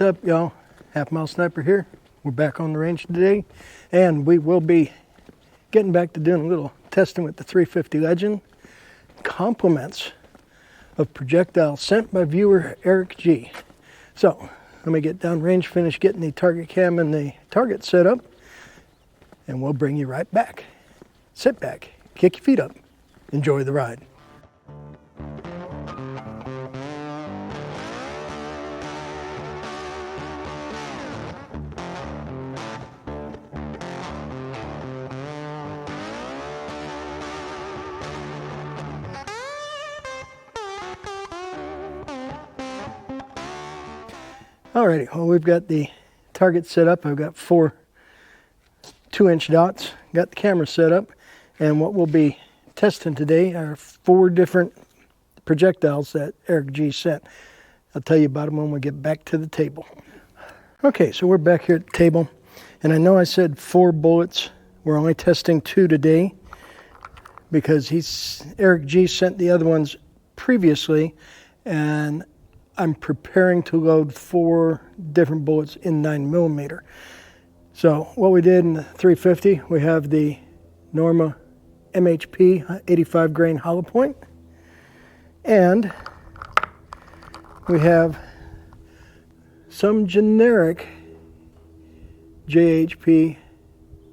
What's up, y'all? Halfmilesniper here. We're back on the range today, and we will be getting back to doing a little testing with the 350 Legend. Compliments of projectile sent by viewer Eric G. So, let me get downrange, finish getting the target cam and the target set up, and we'll bring you right back. Sit back, kick your feet up, enjoy the ride. Alrighty, well, we've got the target set up. I've got 4 2-inch dots, got the camera set up, and what we'll be testing today are 4 different projectiles that Eric G sent. I'll tell you about them when we get back to the table. Okay, so we're back here at the table, and I know I said 4 bullets. We're only testing 2 today because Eric G sent the other ones previously, and I'm preparing to load 4 different bullets in 9mm. So what we did in the 350, we have the Norma MHP 85 grain hollow point, and we have some generic JHP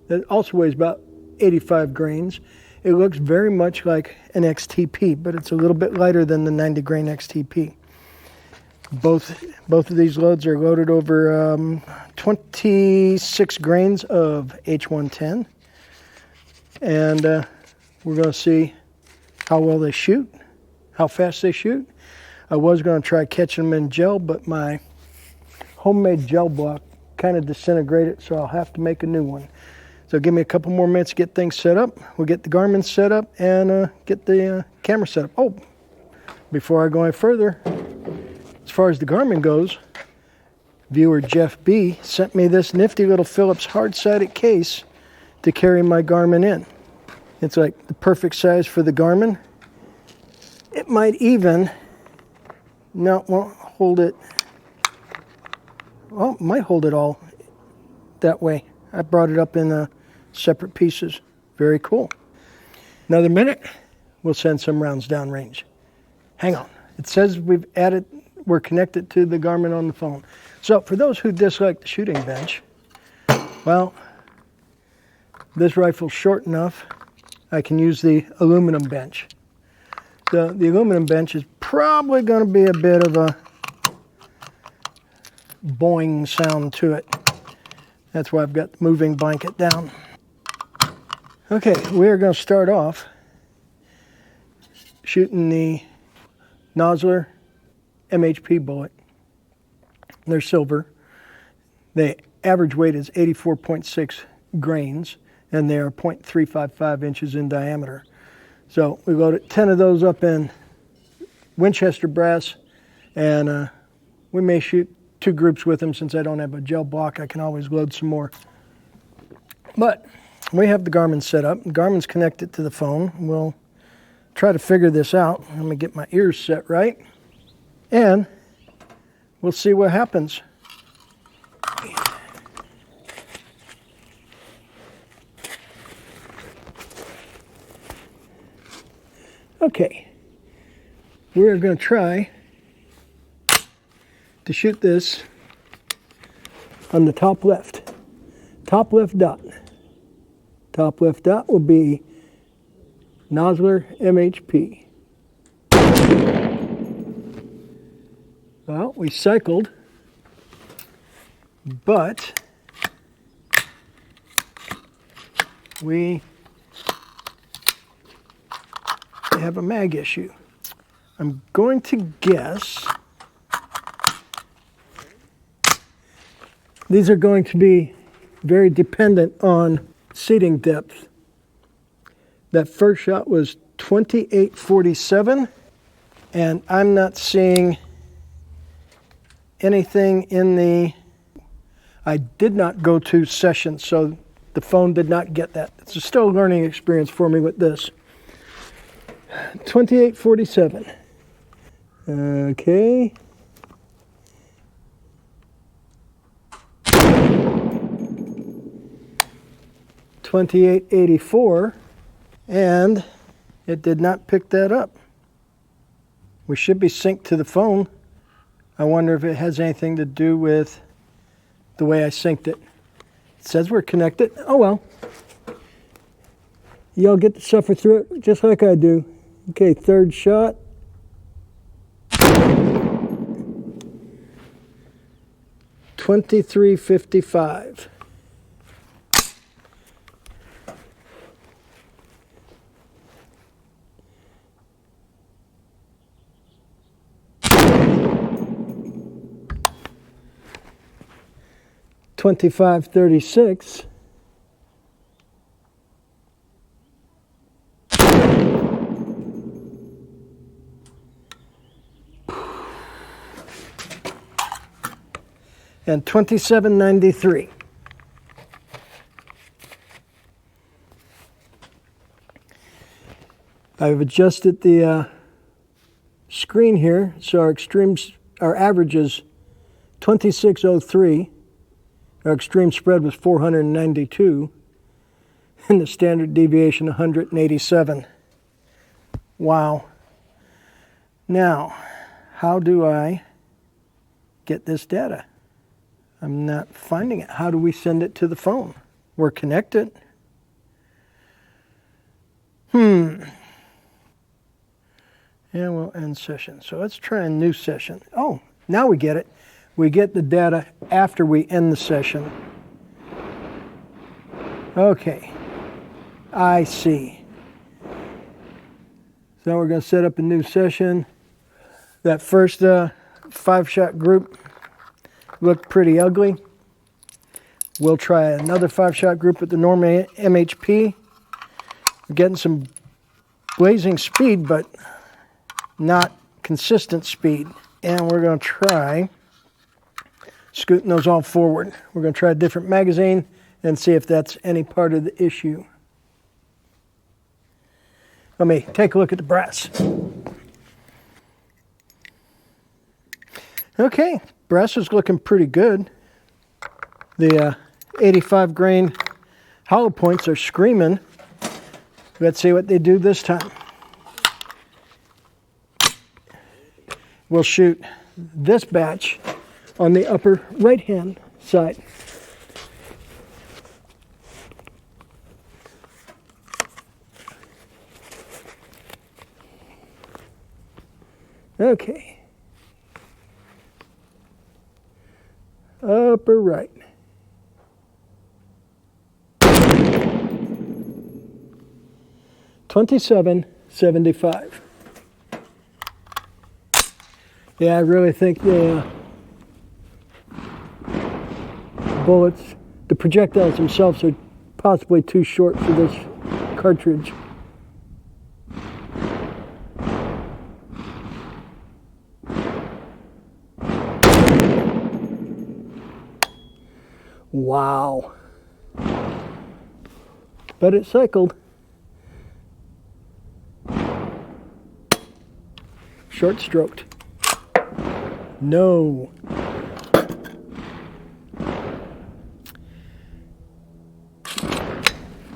that also weighs about 85 grains. It looks very much like an XTP, but it's a little bit lighter than the 90 grain XTP. Both of these loads are loaded over 26 grains of H110, and we're going to see how well they shoot, how fast they shoot. I was going to try catching them in gel, but my homemade gel block kind of disintegrated, so I'll have to make a new one. So give me a couple more minutes to get things set up. We'll get the Garmin set up and get the camera set up. Oh, before I go any further, as far as the Garmin goes, viewer Jeff B sent me this nifty little Phillips hard-sided case to carry my Garmin in. It's like the perfect size for the Garmin. It might even, no, won't hold it. Well, it might hold it all that way. I brought it up in separate pieces. Very cool. Another minute, we'll send some rounds downrange. Hang on. It says we're connected to the Garmin on the phone. So for those who dislike the shooting bench, well, this rifle's short enough, I can use the aluminum bench. So the aluminum bench is probably going to be a bit of a boing sound to it. That's why I've got the moving blanket down. Okay, we're going to start off shooting the Nosler MHP bullet. They're silver. The average weight is 84.6 grains, and they are 0.355 inches in diameter. So we loaded 10 of those up in Winchester brass, and we may shoot 2 groups with them. Since I don't have a gel block, I can always load some more. But we have the Garmin set up. The Garmin's connected to the phone. We'll try to figure this out. Let me get my ears set right, and we'll see what happens. Okay, we're going to try to shoot this on the top left dot. Top left dot will be Nosler MHP. Well, we cycled, but we have a mag issue. I'm going to guess these are going to be very dependent on seating depth. That first shot was 2847, and I'm not seeing anything in the, I did not go to session, so the phone did not get that. It's still a learning experience for me with this. 2847. Okay. 2884, and it did not pick that up. We should be synced to the phone. I wonder if it has anything to do with the way I synced it. It says we're connected. Oh well. Y'all get to suffer through it just like I do. Okay, third shot. $23.55. $25.36. And $27.93. I've adjusted the screen here, so our average is 2603. Our extreme spread was 492, and the standard deviation 187. Wow. Now, how do I get this data? I'm not finding it. How do we send it to the phone? We're connected. Yeah, we'll end session. So let's try a new session. Oh, now we get it. We get the data after we end the session. Okay, I see. So we're going to set up a new session. That first 5-shot group looked pretty ugly. We'll try another 5-shot group at the normal MHP. We're getting some blazing speed, but not consistent speed. And we're going to try scooting those all forward. We're going to try a different magazine and see if that's any part of the issue. Let me take a look at the brass. Okay, brass is looking pretty good. The 85 grain hollow points are screaming. Let's see what they do this time. We'll shoot this batch on the upper right hand side. Okay. Upper right. $27.75. Yeah, I really think the bullets, the projectiles themselves are possibly too short for this cartridge. Wow. But it cycled. Short stroked. No.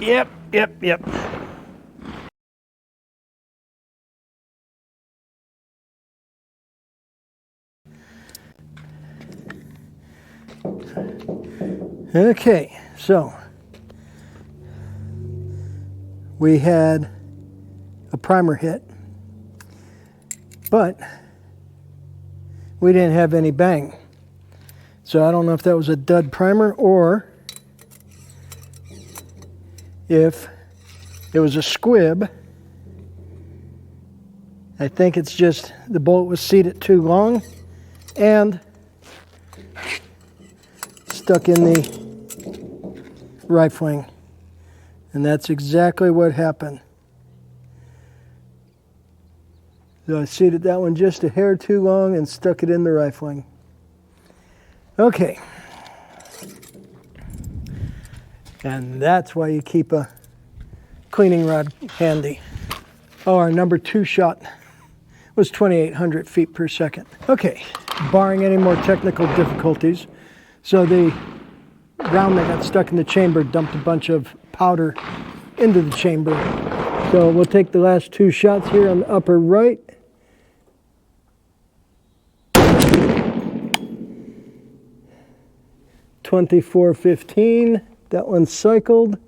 Yep. Okay, so we had a primer hit, but we didn't have any bang. So I don't know if that was a dud primer or if it was a squib. I think it's just the bullet was seated too long and stuck in the rifling. And that's exactly what happened. So I seated that one just a hair too long and stuck it in the rifling. Okay. And that's why you keep a cleaning rod handy. Oh, our number 2 shot was 2,800 feet per second. Okay, barring any more technical difficulties. So the round that got stuck in the chamber dumped a bunch of powder into the chamber. So we'll take the last 2 shots here on the upper right. .24-15. That one's cycled.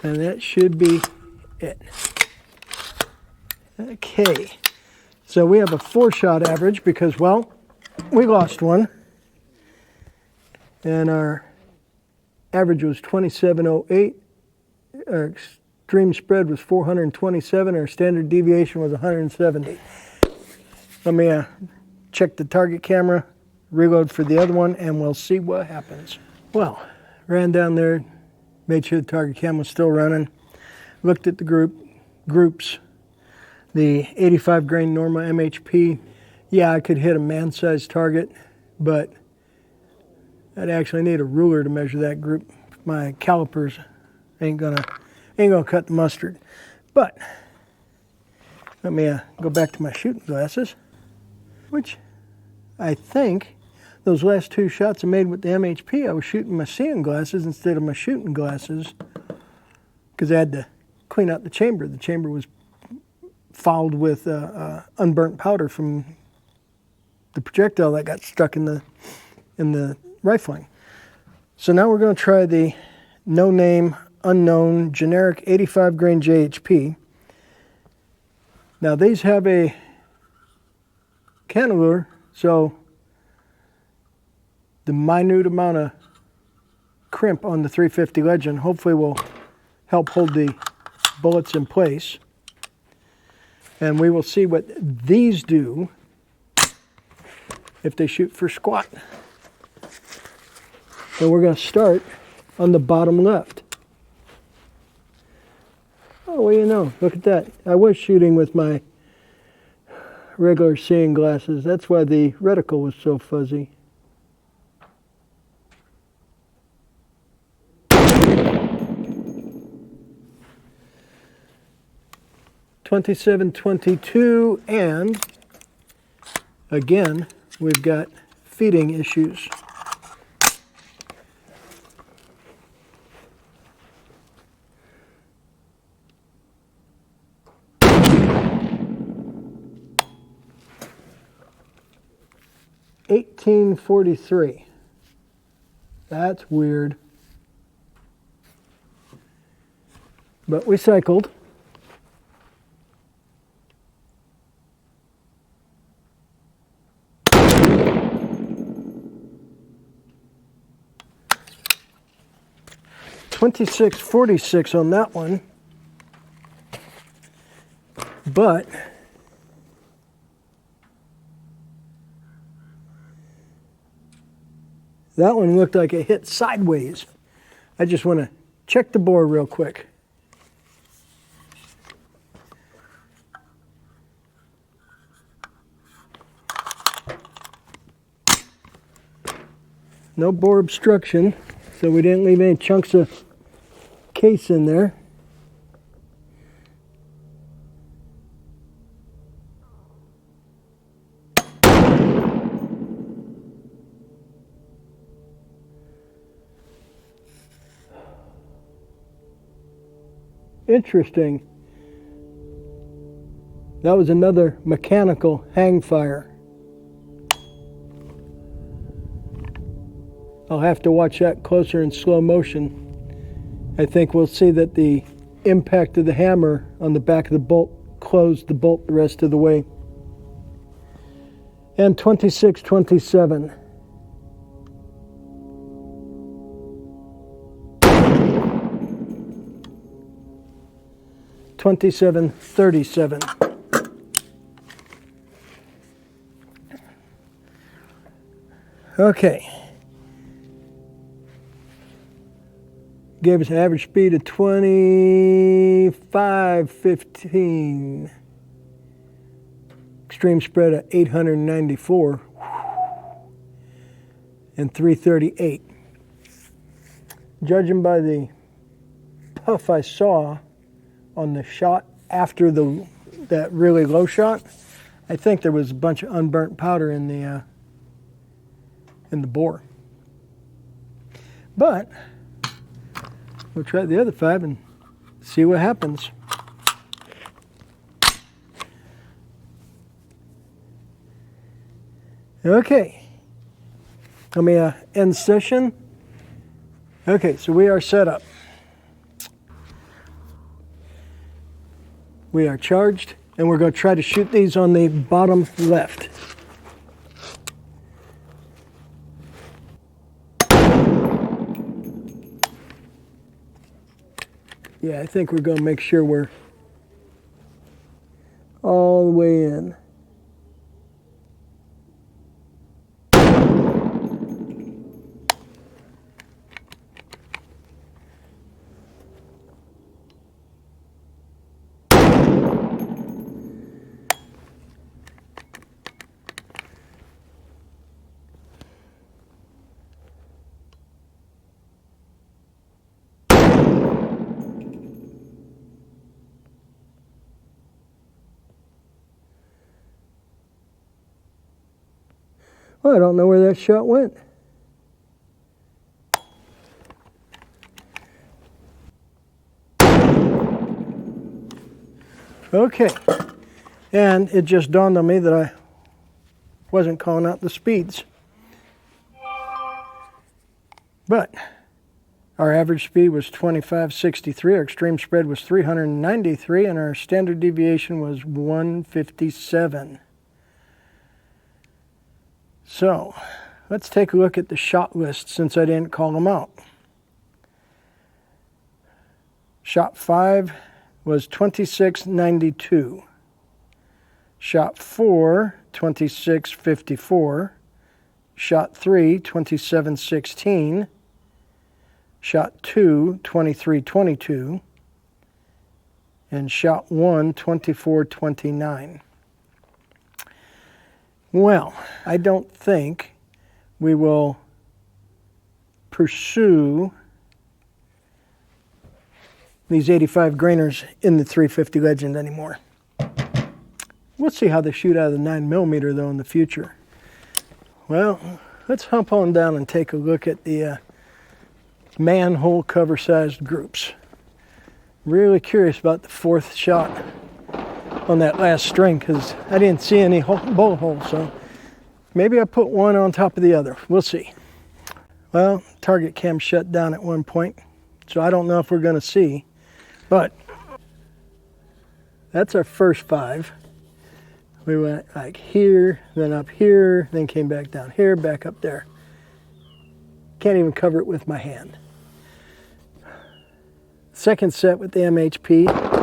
And that should be it. Okay. So we have a 4-shot average because, well, we lost one. And our average was 2708. Our extreme spread was 427. Our standard deviation was 170. Let me check the target camera, reload for the other one, and we'll see what happens. Well, ran down there, made sure the target cam was still running, looked at the groups, the 85 grain Norma MHP. Yeah, I could hit a man-sized target, but I'd actually need a ruler to measure that group. My calipers ain't gonna cut the mustard. But let me go back to my shooting glasses, which I think those last 2 shots I made with the MHP, I was shooting my seeing glasses instead of my shooting glasses because I had to clean out the chamber. The chamber was fouled with unburnt powder from the projectile that got stuck in the rifling. So now we're going to try the no name, unknown, generic 85 grain JHP. Now these have a cantilever, so the minute amount of crimp on the 350 Legend hopefully will help hold the bullets in place. And we will see what these do if they shoot for squat. And we're going to start on the bottom left. Oh, well, you know, look at that. I was shooting with my regular seeing glasses. That's why the reticle was so fuzzy. .27-22, and again, we've got feeding issues. .1843. That's weird. But we cycled. .2646 on that one, but that one looked like it hit sideways. I just want to check the bore real quick. No bore obstruction, so we didn't leave any chunks of case in there. Interesting. That was another mechanical hang fire. I'll have to watch that closer in slow motion. I think we'll see that the impact of the hammer on the back of the bolt closed the bolt the rest of the way. And 26-27. .27-37. Okay. Gave us an average speed of 25-15. Extreme spread of 894. And 338. Judging by the puff I saw on the shot after the that really low shot, I think there was a bunch of unburnt powder in the bore. But we'll try the other 5 and see what happens. Okay, let me end session. Okay, so we are set up. We are charged, and we're going to try to shoot these on the bottom left. Yeah, I think we're going to make sure we're all the way in. Well, I don't know where that shot went. Okay, and it just dawned on me that I wasn't calling out the speeds. But our average speed was 2563, our extreme spread was 393, and our standard deviation was 157. So, let's take a look at the shot list since I didn't call them out. Shot 5 was 2692. Shot 4, 2654. Shot 3, 2716. Shot 2, 2322. And shot 1, 2429. Well, I don't think we will pursue these 85 grainers in the 350 Legend anymore. We'll see how they shoot out of the 9mm though in the future. Well, let's hump on down and take a look at the manhole cover sized groups. Really curious about the 4th shot on that last string because I didn't see any bullet holes, so maybe I put one on top of the other. We'll see. Well, target cam shut down at one point, so I don't know if we're going to see, but that's our first 5. We went like here, then up here, then came back down here, back up there. Can't even cover it with my hand. Second set with the MHP.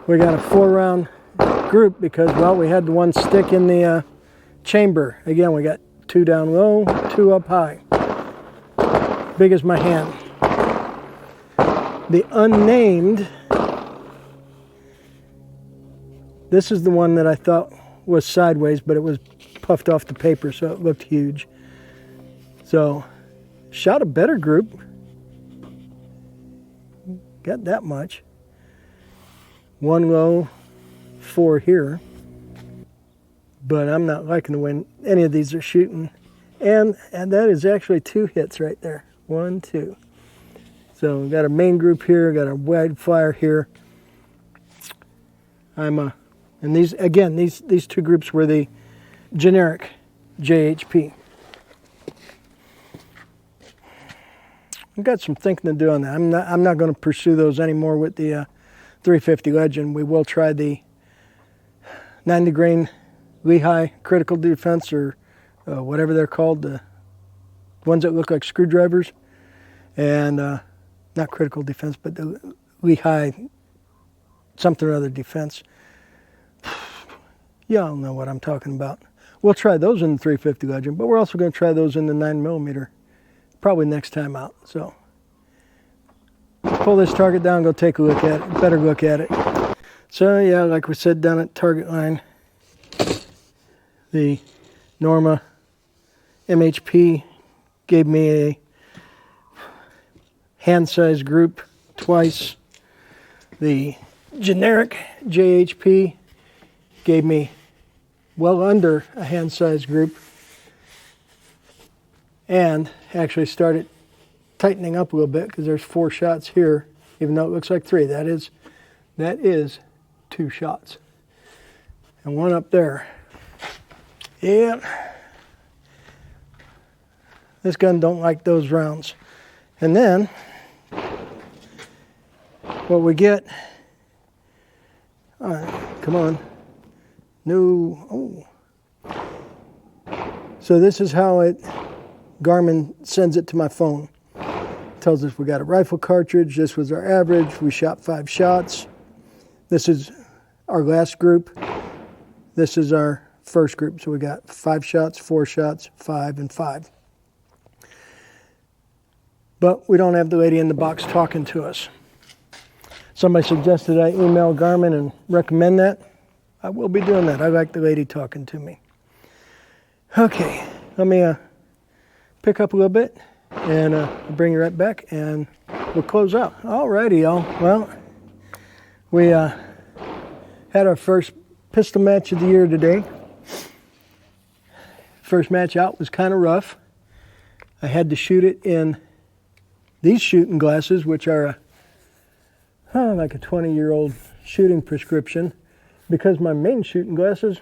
We got a 4-round group because, well, we had the one stick in the chamber. Again, we got 2 down low, 2 up high. Big as my hand. The unnamed, this is the one that I thought was sideways, but it was puffed off the paper, so it looked huge. So, shot a better group. Got that much. 1 low, 4 here. But I'm not liking the way any of these are shooting. And that is actually 2 hits right there. 1, 2. So we've got a main group here, got a wide flyer here. And these, again, these 2 groups were the generic JHP. I've got some thinking to do on that. I'm not going to pursue those anymore with the 350 Legend. We will try the 90 grain Lehigh critical defense, or whatever they're called, the ones that look like screwdrivers, and not critical defense, but the Lehigh something or other defense. Y'all know what I'm talking about. We'll try those in the 350 Legend, but we're also going to try those in the 9mm probably next time out. So pull this target down, go take a look at it, better look at it. So yeah, like we said, down at target line, the Norma MHP gave me a hand size group twice. The generic JHP gave me well under a hand size group, and actually started tightening up a little bit because there's 4 shots here, even though it looks like 3. That is 2 shots. And 1 up there. Yeah. This gun don't like those rounds. And then what we get, all right, come on. No, oh. So this is how Garmin sends it to my phone. Tells us we got a rifle cartridge. This was our average. We shot 5 shots. This is our last group. This is our first group. So we got 5 shots, 4 shots, 5, and 5. But we don't have the lady in the box talking to us. Somebody suggested I email Garmin and recommend that. I will be doing that. I like the lady talking to me. Okay, let me pick up a little bit and bring you right back, and we'll close out. Alrighty, y'all. Well, we had our first pistol match of the year today. First match out was kind of rough. I had to shoot it in these shooting glasses, which are like a 20-year-old shooting prescription, because my main shooting glasses,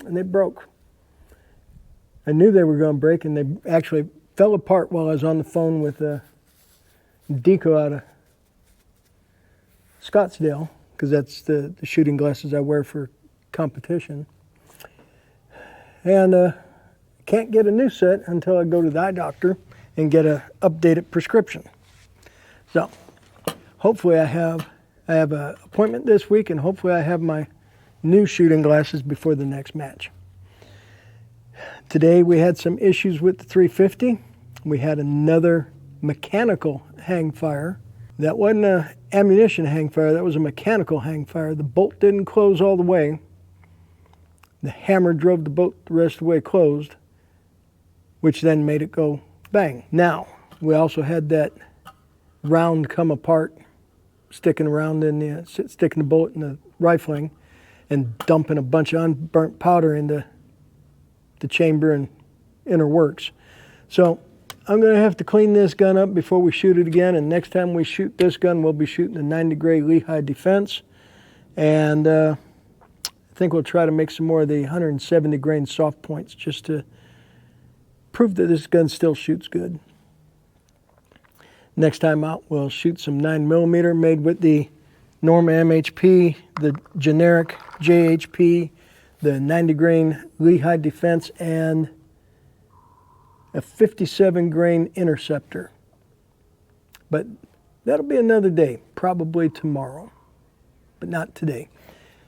and they broke. I knew they were going to break, and they actually fell apart while I was on the phone with Deco out of Scottsdale, because that's the shooting glasses I wear for competition. And can't get a new set until I go to the eye doctor and get a updated prescription. So hopefully I have an appointment this week, and hopefully I have my new shooting glasses before the next match. Today we had some issues with the 350. We had another mechanical hang fire. That wasn't an ammunition hang fire, that was a mechanical hang fire. The bolt didn't close all the way. The hammer drove the bolt the rest of the way closed, which then made it go bang. Now, we also had that round come apart, sticking the bullet in the rifling and dumping a bunch of unburnt powder into the chamber and inner works. So I'm going to have to clean this gun up before we shoot it again, and next time we shoot this gun, we'll be shooting the 90 gray Lehigh Defense, and I think we'll try to make some more of the 170 grain soft points just to prove that this gun still shoots good. Next time out, we'll shoot some 9mm made with the Norma MHP, the generic JHP, the 90 grain Lehigh Defense, and a 57 grain Interceptor. But that'll be another day, probably tomorrow, but not today.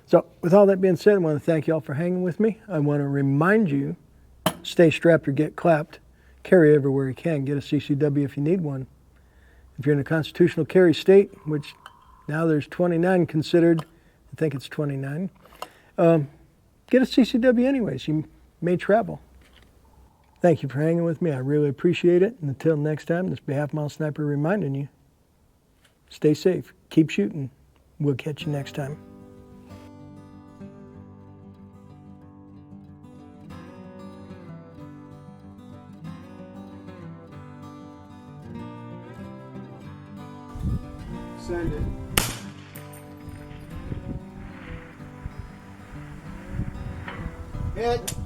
So with all that being said, I want to thank you all for hanging with me. I want to remind you, stay strapped or get clapped. Carry everywhere you can. Get a CCW if you need one. If you're in a constitutional carry state, which now there's 29 considered, I think it's 29, get a CCW anyways. You may travel. Thank you for hanging with me. I really appreciate it. And until next time, this is Halfmilesniper reminding you, stay safe, keep shooting. We'll catch you next time. Send it. Hit.